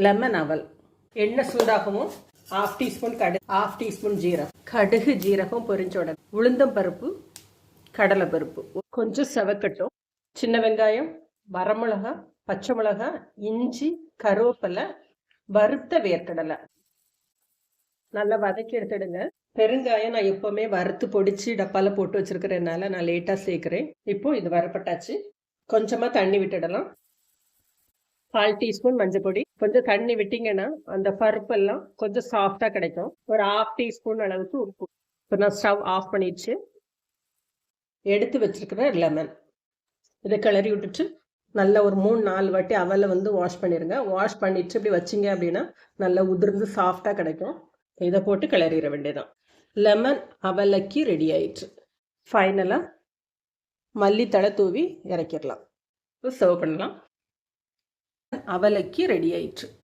Lemon அவல். எண்ணெய் சூடாகவும் 1/2 டீஸ்பூன் கடுகு, 1/2 டீஸ்பூன் ஜீரகம், கடுகு ஜீரகம் பொரிஞ்ச உடனே உளுந்தம் பருப்பு, கடலை பருப்பு கொஞ்சம் செவக்கட்டும். சின்ன வெங்காயம், வரமிளகா, பச்சை மிளகா, இஞ்சி, கருவேப்பிலை, வறுத்த வேர்க்கடலை நல்லா வதக்கி எடுத்துடுங்க. பெருங்காயம் நான் எப்பவுமே வறுத்து பொடிச்சு டப்பால போட்டு வச்சிருக்கிறதுனால நான் லேட்டா சேர்க்கிறேன். இப்போ இது வரப்பட்டாச்சு. கொஞ்சமா தண்ணி விட்டுடலாம். 1/4 டீஸ்பூன் மஞ்சள் பொடி. கொஞ்சம் தண்ணி விட்டீங்கன்னா அந்த பருப்பெல்லாம் கொஞ்சம் சாஃப்டா கிடைக்கும். ஒரு 1/2 டீஸ்பூன் அளவுக்கு உப்பு. இப்போ நான் ஸ்டவ் ஆஃப் பண்ணிடுச்சு. எடுத்து வச்சிருக்கிற லெமன் இதை கிளறி விட்டுட்டு நல்லா ஒரு 3-4 வாட்டி அவலை வாஷ் பண்ணிடுங்க. வாஷ் பண்ணிட்டு இப்படி வச்சிங்க அப்படின்னா நல்லா உதிர்ந்து சாஃப்டா கிடைக்கும். இதை போட்டு கிளறிட வேண்டியதான். லெமன் அவலக்கி ரெடி ஆயிடுச்சு. ஃபைனலாக மல்லித்தழை தூவி இறக்கிடலாம். சர்வ் பண்ணலாம். அவலக்கி ரெடி ஆயிடுச்சு.